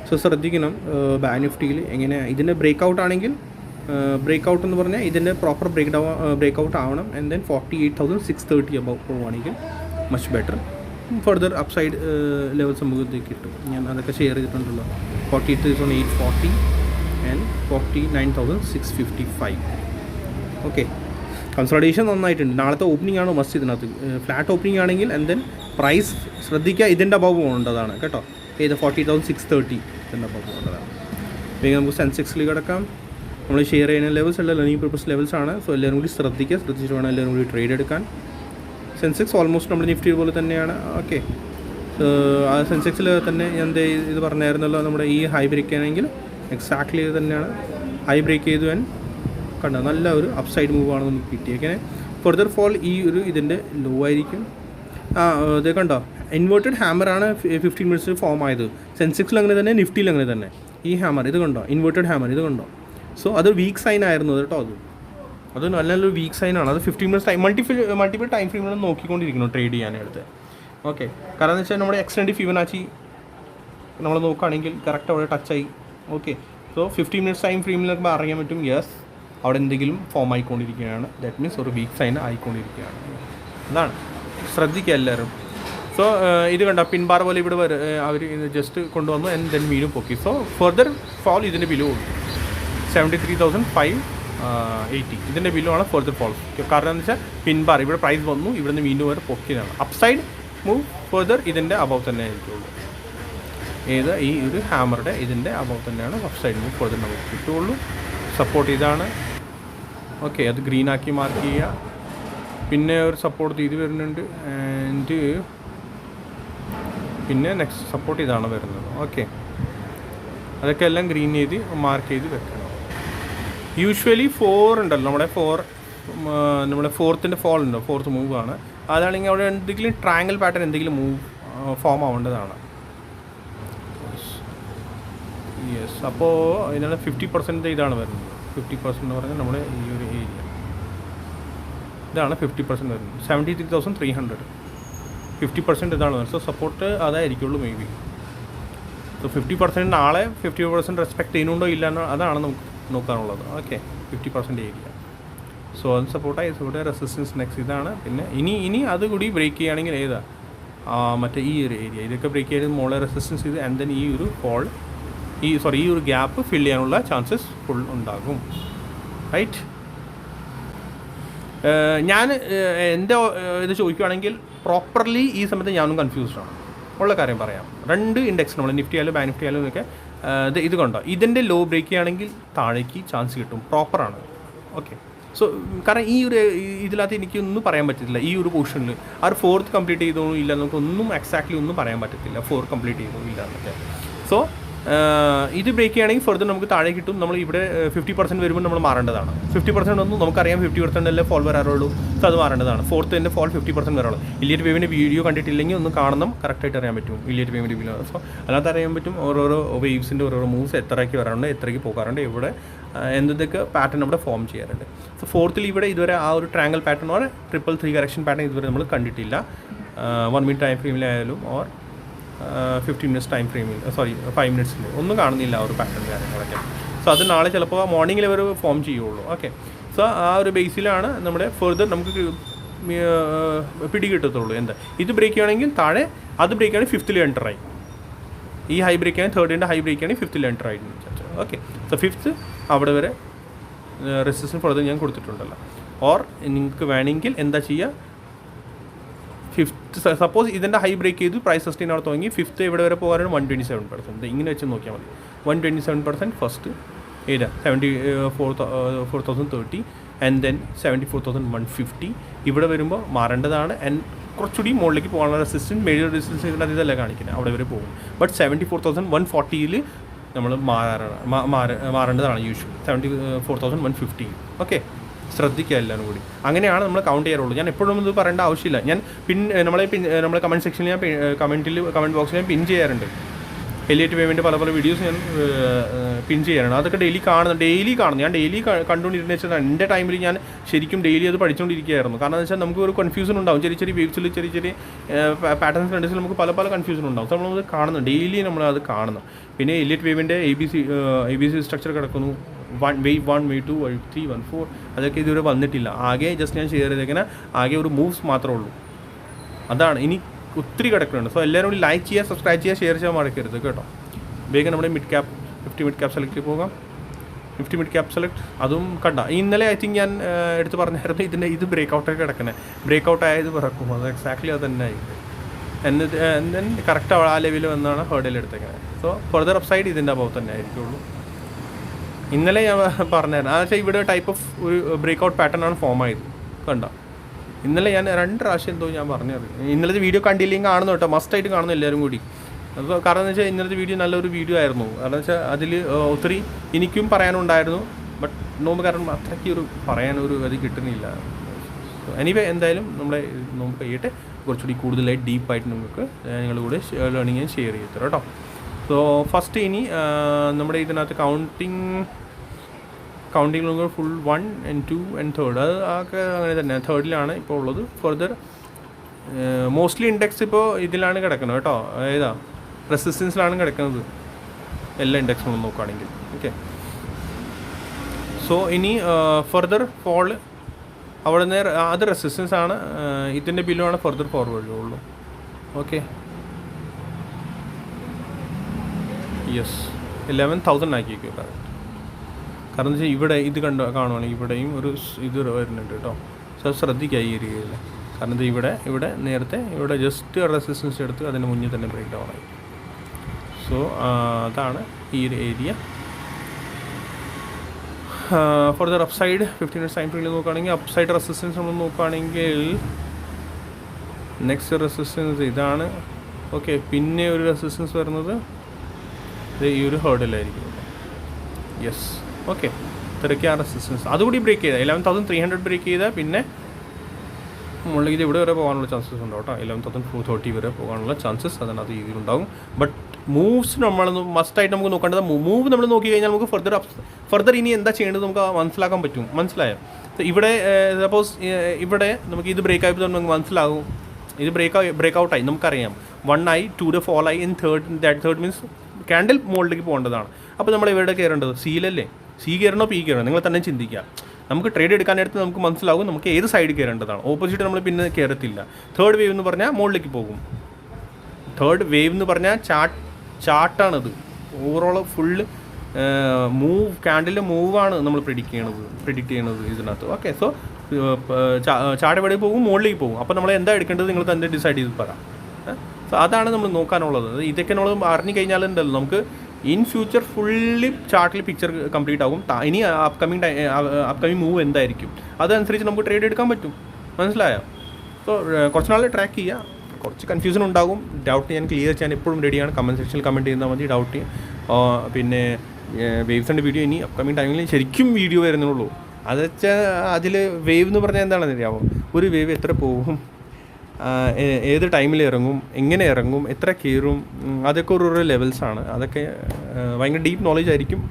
സോ ശ്രദ്ധിക്കണം ബാങ്ക് നിഫ്റ്റിയിൽ എങ്ങനെ ഇതിൻ്റെ ബ്രേക്ക് ഔട്ട് ആണെങ്കിൽ ബ്രേക്ക് ഔട്ട് എന്ന് പറഞ്ഞാൽ ഇതിൻ്റെ പ്രോപ്പർ ബ്രേക്ക് ഔട്ട് ആവണം. ആൻഡ് ദെൻ 48,630 അബവ് പോവുകയാണെങ്കിൽ much better. Further upside levels നമുക്ക് കിട്ടും. ഞാൻ അതൊക്കെ ഷെയർ ചെയ്തിട്ടുണ്ടല്ലോ. 48,840 ആൻഡ് 49,655. ഓക്കെ, കൺസോളിഡേഷൻ നന്നായിട്ടുണ്ട്. നാളത്തെ ഓപ്പണിംഗ് ആണ് മസ്റ്റ് ഇതിനകത്ത്. ഫ്ലാറ്റ് ഓപ്പണിംഗ് ആണെങ്കിൽ ആൻഡ് ദെൻ പ്രൈസ് ശ്രദ്ധിക്കുക ഇതിൻ്റെ അബവ് പോകേണ്ടതാണ് കേട്ടോ. ഏത് 40,630 ഇതിൻ്റെ അബവ് പോകേണ്ടതാണ്. പിന്നെ നമുക്ക് സെൻസെക്സിൽ കിടക്കാം. നമ്മൾ ഷെയർ ചെയ്യുന്ന ലെവൽസ് അല്ല ലേണിംഗ് പർപ്പസ് ലെവൽസ് ആണ്. സോ എല്ലാവരും കൂടി ശ്രദ്ധിച്ചിട്ട് വേണം എല്ലാവരും കൂടി ട്രേഡ് എടുക്കാൻ. സെൻസെക്സ് ഓൾമോസ്റ്റ് നമ്മൾ നിഫ്റ്റി പോലെ തന്നെയാണ്. ഓക്കെ, ആ സെൻസെക്സിൽ തന്നെ ഞാൻ ഇത് പറഞ്ഞായിരുന്നല്ലോ, നമ്മുടെ ഈ ഹൈ ബ്രേക്ക് ആണെങ്കിൽ എക്സാക്ട്ലി ഇത് തന്നെയാണ്. ഹൈ ബ്രേക്ക് ചെയ്തു ആൻഡ് കണ്ടോ നല്ല ഒരു അപ്സൈഡ് മൂവ് ആണ് നമുക്ക് കിട്ടിയേക്കനെ. ഫർദർ ഫോൾ ഈ ഒരു ഇതിൻ്റെ ലോ ആയിരിക്കും. ഇത് കണ്ടോ ഇൻവേർട്ടഡ് ഹാമറാണ് 15 മിനിറ്റ്സിൽ ഫോം ആയത്. സെൻസെക്സിൽ അങ്ങനെ തന്നെ, നിഫ്റ്റിയിൽ അങ്ങനെ തന്നെ. ഈ ഹാമർ ഇത് കണ്ടോ, ഇൻവേർട്ടഡ് ഹാമർ ഇത് കണ്ടോ. സോ അത് വീക്ക് സൈൻ ആയിരുന്നു കേട്ടോ. അത് നല്ലൊരു വീക്ക് സൈനാണ്. അത് 15 മിനിറ്റ്സ് ടൈം മൾട്ടിപ്പിൾ ടൈം ഫ്രെയിമിൽ നോക്കിക്കൊണ്ടിരിക്കണം ട്രേഡ് ചെയ്യാനായിട്ട്. ഓക്കെ, കാരണം എന്ന് വെച്ചാൽ നമ്മുടെ എക്സ്റ്റൻഡ് ഫിബൊനാച്ചി നമ്മൾ നോക്കുകയാണെങ്കിൽ കറക്റ്റ് അവിടെ ടച്ചായി. ഓക്കെ, സോ 15 മിനിറ്റ്സ് ടൈം ഫ്രെയിമിൽ നോക്കുമ്പോൾ അറിയാൻ പറ്റും യെസ് അവിടെ എന്തെങ്കിലും ഫോം ആയിക്കൊണ്ടിരിക്കുകയാണ്. ദാറ്റ് മീൻസ് ഒരു വീക്ക് സൈൻ ആയിക്കൊണ്ടിരിക്കുകയാണ്. അതാണ് ശ്രദ്ധിക്കുക എല്ലാവരും. സോ ഇത് കണ്ട പിൻബാർ പോലെ ഇവിടെ അവർ ജസ്റ്റ് കൊണ്ടുവന്നു ആൻഡ് ദെൻ വീണ്ടും പൊക്കി. സോ ഫർദർ ഫോൾ ഇതിൻ്റെ ബിലോ 73,580 ഇതിൻ്റെ ബിലോ ആണ് ഫർദർ ഫോൾ. കാരണം എന്ന് വെച്ചാൽ പിൻബാർ ഇവിടെ പ്രൈസ് വന്നു, ഇവിടെ നിന്ന് വീണ്ടും വരെ പൊക്കിയതാണ്. അപ്സൈഡ് മൂവ് ഫർദർ ഇതിൻ്റെ അബവ് തന്നെ ആയിരിക്കുള്ളൂ. ഏത് ഈ ഒരു ഹാമറുടെ ഇതിൻ്റെ അബവ് തന്നെയാണ് അപ്സൈഡ് മൂവ് ഫർദർ നമുക്ക് കിട്ടുകയുള്ളൂ. സപ്പോർട്ട് ഇതാണ്. ഓക്കെ, അത് ഗ്രീൻ ആക്കി മാർക്ക് ചെയ്യുക. പിന്നെ ഒരു സപ്പോർട്ട് ഇത് വരുന്നുണ്ട് ആൻഡ് പിന്നെ നെക്സ്റ്റ് സപ്പോർട്ട് ഇതാണ് വരുന്നത്. ഓക്കെ, അതൊക്കെ എല്ലാം ഗ്രീൻ ചെയ്ത് മാർക്ക് ചെയ്ത് വെക്കണം. യൂഷ്വലി 4 ഉണ്ടല്ലോ നമ്മുടെ ഫോർത്തിൻ്റെ ഫോൾ ഉണ്ടോ, ഫോർത്ത് മൂവ് ആണ്. അതാണെങ്കിൽ അവിടെ എന്തെങ്കിലും ട്രയാങ്കിൾ പാറ്റേൺ എന്തെങ്കിലും മൂവ് ഫോം ആവേണ്ടതാണ്. യെസ്, അപ്പോൾ ഇതിനുള്ള 50% ഇതാണ് വരുന്നത്. 50% എന്ന് പറഞ്ഞാൽ നമ്മുടെ ഈ ഒരു ഏരിയ ഇതാണ് 50% വരുന്നത്. 73,300 50% ഇതാണ് വരുന്നത്. സോ സപ്പോർട്ട് അതായിരിക്കുള്ളൂ മേ ബി. സോ 50% നാളെ 50% റെസ്പെക്ട് ചെയ്യുന്നുണ്ടോ ഇല്ല അതാണ് നമുക്ക് നോക്കാനുള്ളത്. Okay, 50% area. സോ അത് സപ്പോർട്ടായി. ഇവിടെ റെസിസ്റ്റൻസ് നെക്സ്റ്റ് ഇതാണ്. പിന്നെ ഇനി അതുകൂടി ബ്രേക്ക് ചെയ്യുകയാണെങ്കിൽ ഏതാ മറ്റേ ഈ ഒരു ഏരിയ ഇതൊക്കെ ബ്രേക്ക് ചെയ്ത് മോളെ റെസിസ്റ്റൻസ് ചെയ്ത് ആൻഡ് ദെൻ ഈ ഒരു ഫോൾ ഈ ഒരു ഗ്യാപ്പ് ഫിൽ ചെയ്യാനുള്ള ചാൻസസ് ഫുൾ ഉണ്ടാകും. റൈറ്റ്, ഞാൻ എൻ്റെ ഇത് ചോദിക്കുകയാണെങ്കിൽ പ്രോപ്പർലി ഈ സമയത്ത് ഞാനും കൺഫ്യൂസ്ഡ് ആണ്. ഉള്ള കാര്യം പറയാം. 2 ഇൻഡെക്സ് നമ്മൾ നിഫ്റ്റി ആയാലും ബാങ്ക് നിഫ്റ്റി ആയാലും ഒക്കെ ഇത് കണ്ടോ ഇതിൻ്റെ ലോ ബ്രേക്ക് ചെയ്യുകയാണെങ്കിൽ താഴേക്ക് ചാൻസ് കിട്ടും. പ്രോപ്പറാണ്. ഓക്കെ, സോ കാരണം ഈ ഒരു ഇതിനകത്ത് എനിക്കൊന്നും പറയാൻ പറ്റത്തില്ല. ഈ ഒരു പോർഷനിൽ ആ ഒരു 4th കംപ്ലീറ്റ് ചെയ്തോ ഇല്ല നമുക്കൊന്നും എക്സാക്ട്ലി ഒന്നും പറയാൻ പറ്റത്തില്ല. 4 കംപ്ലീറ്റ് ചെയ്തോ ഇല്ല എന്നൊക്കെ. സോ ഇത് ബ്രേക്ക് ചെയ്യുകയാണെങ്കിൽ ഫർദർ നമുക്ക് താഴെ കിട്ടും. നമ്മൾ ഇവിടെ 50% വരുമ്പോൾ നമ്മൾ മാറേണ്ടതാണ്. 50% ഒന്നും നമുക്കറിയാം 50% അല്ലേ ഫോൾ വരാറുള്ളൂ. സോ അത് മാറേണ്ടതാണ്. 4th തന്നെ ഫോൾ 50% വരാറുള്ളൂ. ഇല്ലിയറ്റ് വേവിൻ്റെ വീഡിയോ കണ്ടിട്ടില്ലെങ്കിൽ ഒന്ന് കാണണം, കറക്റ്റായിട്ട് അറിയാൻ പറ്റും ഇല്ലിയറ്റ് വേവിൻ്റെ വീഡിയോ. സോ അതിനകത്ത് അറിയാൻ പറ്റും ഓരോരോ വേവ്സിൻ്റെ ഓരോരോ മൂവ്സ് എത്രയ്ക്ക് വരാറുണ്ട്, എത്രയ്ക്ക് പോകാറുണ്ട്, ഇവിടെ എന്തൊക്കെ പാറ്റേൺ അവിടെ ഫോം ചെയ്യാറുണ്ട്. സോ 4th ഇവിടെ ഇതുവരെ ആ ഒരു triangle pattern or 333 correction pattern ഇതുവരെ നമ്മൾ കണ്ടിട്ടില്ല. 1 മിനിറ്റ് ടൈം ഫ്രെയിമിലായാലും ഓർ 15 മിനിറ്റ്സ് ടൈം ഫ്രെയിമിൽ 5 മിനിറ്റ്സിൽ ഒന്നും കാണുന്നില്ല ആ ഒരു പാറ്റേൺ കാര്യങ്ങളൊക്കെ. സോ അത് നാളെ ചിലപ്പോൾ മോർണിംഗിൽ അവർ ഫോം ചെയ്യുള്ളൂ. ഓക്കെ, സോ ആ ഒരു ബേസിലാണ് നമ്മുടെ ഫർദർ നമുക്ക് പിടി കിട്ടത്തുള്ളൂ. എന്താ ഇത് ബ്രേക്ക് ചെയ്യുകയാണെങ്കിൽ താഴെ, അത് ബ്രേക്ക് ആണെങ്കിൽ 5th എൻ്ററായി. ഈ ഹൈ ബ്രേക്ക് ആണെങ്കിൽ 3rd ഹൈ ബ്രേക്ക് ആണെങ്കിൽ 5th എൻ്ററായി. ഓക്കെ, സോ 5th അവിടെ വരെ റെസിസ്റ്റൻസ് ഫർദർ ഞാൻ കൊടുത്തിട്ടുണ്ടല്ലോ. ഓർ നിങ്ങൾക്ക് വേണമെങ്കിൽ എന്താ ചെയ്യുക, 5th സപ്പോസ് ഇതിൻ്റെ ഹൈ ബ്രേക്ക് ചെയ്തു പ്രൈസ് സസ്റ്റെയിൻ അവിടെ തുടങ്ങി 5th ഇവിടെ വരെ പോകാനാണ് 127%. ഇങ്ങനെ വെച്ച് നോക്കിയാൽ മതി. 127% ഫസ്റ്റ് ഏതാ 74,030 ആൻഡ് ദെൻ 74,150 ഇവിടെ വരുമ്പോൾ മാറേണ്ടതാണ്. ആൻഡ് കുറച്ചുകൂടി മുകളിലേക്ക് പോകാനുള്ള റെസിസ്റ്റൻസ് മേജർ റെസിസ്റ്റൻസ് ഇതിനകത്ത് ഇതല്ല കാണിക്കുന്നത്, അവിടെ വരെ പോകും. ബട്ട് 74,140 നമ്മൾ മാറേണ്ടതാണ് യൂഷ്വൽ 74,150. ഓക്കെ, ശ്രദ്ധിക്കുക എല്ലാവരും കൂടി. അങ്ങനെയാണ് നമ്മൾ കൗണ്ട് ചെയ്യാറുള്ളൂ. ഞാൻ എപ്പോഴും ഇത് പറയേണ്ട ആവശ്യമില്ല. ഞാൻ നമ്മളെ കമൻറ്റ് സെക്ഷനിൽ ഞാൻ കമൻറ്റ് ബോക്സിൽ ഞാൻ പിൻ ചെയ്യാറുണ്ട്. എലിയറ്റ് വേവിൻ്റെ പല വീഡിയോസ് ഞാൻ പിൻ ചെയ്യാറുണ്ട്. അതൊക്കെ ഡെയിലി കാണുന്നു. ഞാൻ ഡെയിലി കണ്ടുകൊണ്ടിരുന്ന വെച്ചാൽ എൻ്റെ ടൈമിൽ ഞാൻ ശരിക്കും ഡെയിലി അത് പഠിച്ചുകൊണ്ടിരിക്കുകയായിരുന്നു. കാരണം എന്ന് വെച്ചാൽ നമുക്ക് ഒരു കൺഫ്യൂഷൻ ഉണ്ടാവും. ചെറിയ വേവ്സിൽ ചെറിയ പാറ്റേൺസ് കണ്ടിട്ട് നമുക്ക് പല കൺഫ്യൂഷൻ ഉണ്ടാവും. അപ്പോൾ നമ്മളത് കാണുന്നു, ഡെയിലി നമ്മളത് കാണുന്നു. പിന്നെ എലിയറ്റ് വേവിൻ്റെ എ ബി സി സ്ട്രക്ചർ കിടക്കുന്നു. wave 1, wave 2, wave 3, 1, 4 അതൊക്കെ ഇതുവരെ വന്നിട്ടില്ല. ആകെ ജസ്റ്റ് ഞാൻ ഷെയർ ചെയ്തേക്കുന്ന ആകെ ഒരു മൂവ്സ് മാത്രമേ ഉള്ളൂ. അതാണ് ഇനി ഒത്തിരി കിടക്കുന്നുണ്ട്. സോ എല്ലാവരും കൂടി ലൈക്ക് ചെയ്യുക, സബ്സ്ക്രൈബ് ചെയ്യുക, ഷെയർ ചെയ്യാൻ മറക്കരുത് കേട്ടോ. വേഗം നമ്മുടെ 50 മിഡ് ക്യാപ് സെലക്ട് പോകാം. 50 മിഡ് ക്യാപ് സെലക്ട് അതും കണ്ട. ഇന്നലെ ഐ തിങ്ക് ഞാൻ എടുത്ത് പറഞ്ഞായിരുന്നു ഇത് ബ്രേക്കൗട്ടൊക്കെ കിടക്കുന്നത്. ബ്രേക്കൗട്ട് ആയത് പിറക്കും. അത് എക്സാക്ട്ലി അത് തന്നെ ആയി. എന്നിട്ട് കറക്റ്റ് ആ ലെവലിൽ വന്നാണ് ഹേർഡിൽ എടുത്തേക്കുന്നത്. സോ ഫർദർ അപ്സൈഡ് ഇതിൻ്റെ അബവ് തന്നെ ആയിരിക്കുള്ളൂ. ഇന്നലെ ഞാൻ പറഞ്ഞായിരുന്നു ആ വെച്ചാൽ ഇവിടെ ടൈപ്പ് ഓഫ് ഒരു ബ്രേക്കൗട്ട് പാറ്റേൺ ആണ് ഫോം ആയത്. കണ്ട, ഇന്നലെ ഞാൻ 2 പ്രാവശ്യം എന്തോ ഞാൻ പറഞ്ഞത്. ഇന്നലത്തെ വീഡിയോ കണ്ടില്ലെങ്കിൽ കാണുന്നു കേട്ടോ, മസ്റ്റായിട്ട് കാണുന്നു എല്ലാവരും കൂടി. അപ്പോൾ കാരണം എന്ന് വെച്ചാൽ ഇന്നലത്തെ വീഡിയോ നല്ലൊരു വീഡിയോ ആയിരുന്നു. കാരണം വെച്ചാൽ അതിൽ ഒത്തിരി എനിക്കും പറയാനുണ്ടായിരുന്നു. ബട്ട് നോമ്പ് കാരണം അത്രയ്ക്ക് പറയാനൊരു അത് കിട്ടുന്നില്ല. എനിവേ എന്തായാലും നമ്മളെ നോമ്പ് കഴിയട്ടെ. കുറച്ചുകൂടി കൂടുതലായിട്ട് ഡീപ്പായിട്ട് നിങ്ങൾക്ക് നിങ്ങളുടെ കൂടെ ലേണിംഗ് ഞാൻ ഷെയർ ചെയ്തു തരാം കേട്ടോ. സോ ഫസ്റ്റ് ഇനി നമ്മുടെ ഇതിനകത്ത് കൗണ്ടിങ് നമുക്ക് ഫുൾ 1 and 2 and 3 അത് ഒക്കെ അങ്ങനെ തന്നെ. 3rd ഇപ്പോൾ ഉള്ളത്. ഫർദർ മോസ്റ്റ്ലി ഇൻഡെക്സ് ഇപ്പോൾ ഇതിലാണ് കിടക്കുന്നത് കേട്ടോ. ഏതാ റെസിസ്റ്റൻസിലാണ് കിടക്കുന്നത് എല്ലാ ഇൻഡെക്സും നോക്കുകയാണെങ്കിൽ. ഓക്കെ, സോ ഇനി ഫർദർ ഫോൾ അവിടെ നിന്ന് അത് റെസിസ്റ്റൻസ് ആണ്. ഇതിൻ്റെ ബില്ലുമാണ് ഫർദർ ഫോർവേഡ് ഉള്ളൂ. Okay, yes 11,000 ആക്കിയേക്കും. കാരണം എന്ന് വെച്ചാൽ ഇവിടെ ഇത് കാണുവാണെങ്കിൽ ഇവിടെയും ഒരു ഇത് വരുന്നുണ്ട് കേട്ടോ. സോ ശ്രദ്ധിക്കുക ഈ ഏരിയയിൽ. കാരണം ഇത് ഇവിടെ നേരത്തെ ഇവിടെ ജസ്റ്റ് റെസിസ്റ്റൻസ് എടുത്ത് അതിന് മുന്നിൽ തന്നെ ബ്രേക്ക് ഡൗൺ ആയി. സോ അതാണ് ഈ ഒരു ഏരിയ. ഫർദർ അപ്സൈഡ് 15 മിനിറ്റ്സ് ടൈം ഫ്രെയിമിൽ നോക്കുകയാണെങ്കിൽ അപ്സൈഡ് റെസിസ്റ്റൻസ് നമ്മൾ നോക്കുകയാണെങ്കിൽ നെക്സ്റ്റ് റെസിസ്റ്റൻസ് ഇതാണ്. ഓക്കെ, പിന്നെ ഒരു റെസിസ്റ്റൻസ് വരുന്നത് ഈ ഒരു ഹേർഡിലായിരിക്കും. യെസ്, ഓക്കെ, ഇത്രയ്ക്ക് ആ റെസിസ്റ്റൻസ് അതുകൂടി ബ്രേക്ക് ചെയ്താൽ 11,300 ബ്രേക്ക് ചെയ്താൽ പിന്നെ മുകളിലേക്ക് ഇവിടെ വരെ പോകാനുള്ള ചാൻസസ് ഉണ്ടാവും കേട്ടോ. 11,430 വരെ പോകാനുള്ള ചാൻസസ് അതിനകത്ത് രീതിയിലുണ്ടാകും. ബട്ട് മൂവ്സ് നമ്മളൊന്ന് മസ്റ്റായിട്ട് നമുക്ക് നോക്കേണ്ടത് മൂവ് നമ്മൾ നോക്കി കഴിഞ്ഞാൽ നമുക്ക് ഫർദർ ഇനി എന്താ ചെയ്യേണ്ടത് നമുക്ക് മനസ്സിലാക്കാൻ പറ്റും. മനസ്സിലായോ? ഇവിടെ സപ്പോസ് ഇവിടെ നമുക്ക് ഇത് ബ്രേക്ക് ആയപ്പോൾ നമുക്ക് മനസ്സിലാകും ഇത് ബ്രേക്ക് ഔട്ടായി. നമുക്കറിയാം 1 ആയി 2 fall ആയി. തേർഡ് മീൻസ് ക്യാൻഡിൽ മുകളിലേക്ക് പോകേണ്ടതാണ്. അപ്പോൾ നമ്മൾ എവിടെ കയറേണ്ടത്? സിയിലല്ലേ? സി കയറണോ പി കയറണോ നിങ്ങൾ തന്നെ ചിന്തിക്കുക. നമുക്ക് ട്രേഡ് എടുക്കാനായിട്ട് നമുക്ക് മനസ്സിലാവും നമുക്ക് ഏത് സൈഡ് കയറേണ്ടതാണ്. ഓപ്പോസിറ്റ് നമ്മൾ പിന്നെ കയറത്തില്ല. തേർഡ് വേവ് എന്ന് പറഞ്ഞാൽ മുകളിലേക്ക് പോകും. തേർഡ് വേവ് എന്ന് പറഞ്ഞാൽ ചാർട്ടാണത്. ഓവറോൾ ഫുള്ള് ക്യാൻഡിലിൻ്റെ മൂവാണ് നമ്മൾ പ്രെഡിക്റ്റ് ചെയ്യണത് ഇതിനകത്ത്. ഓക്കെ, സോ ചാർട്ട് എവിടെ പോകും? മുകളിലേക്ക് പോകും. അപ്പോൾ നമ്മൾ എന്താ എടുക്കേണ്ടത് നിങ്ങൾ തന്നെ ഡിസൈഡ് ചെയ്ത് പറയാം. സോ അതാണ് നമ്മൾ നോക്കാനുള്ളത്. ഇതൊക്കെ നമ്മൾ അറിഞ്ഞു കഴിഞ്ഞാലുണ്ടല്ലോ നമുക്ക് ഇൻ ഫ്യൂച്ചർ ഫുള്ളി ചാർട്ടിൽ പിക്ചർ കംപ്ലീറ്റ് ആകും. ഇനി അപ്കമിങ് മൂവ് എന്തായിരിക്കും അതനുസരിച്ച് നമുക്ക് ട്രേഡ് എടുക്കാൻ പറ്റും. മനസ്സിലായോ? സോ കുറച്ച് നാൾ ട്രാക്ക് ചെയ്യുക. കുറച്ച് കൺഫ്യൂഷൻ ഉണ്ടാകും. ഡൗട്ട് ഞാൻ ക്ലിയർ ചെയ്യാൻ എപ്പോഴും റെഡിയാണ്. കമൻറ്റ് സെക്ഷനിൽ കമൻറ്റ് ചെയ്താൽ മതി ഡൗട്ട്. പിന്നെ വേവ്സിൻ്റെ വീഡിയോ ഇനി അപ്കമിങ് ടൈമിൽ ശരിക്കും വീഡിയോ വരുന്നുള്ളൂ. അത് വെച്ചാൽ അതിൽ വേവ് എന്ന് പറഞ്ഞാൽ എന്താണെന്ന് അറിയാമോ? ഒരു വേവ് എത്ര പോകും, ഏത് ടൈമിൽ ഇറങ്ങും, എങ്ങനെ ഇറങ്ങും, എത്ര കയറും, അതൊക്കെ ഓരോ ലെവൽസാണ്. അതൊക്കെ ഭയങ്കര ഡീപ്പ് നോളജ് ആയിരിക്കും.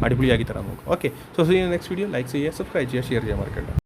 അടിപൊളിയാക്കി തരാൻ നോക്കും. Okay, so see next video. Like ചെയ്യുക, സബ്സ്ക്രൈബ് ചെയ്യുക, ഷെയർ ചെയ്യാൻ മറക്കണ്ട.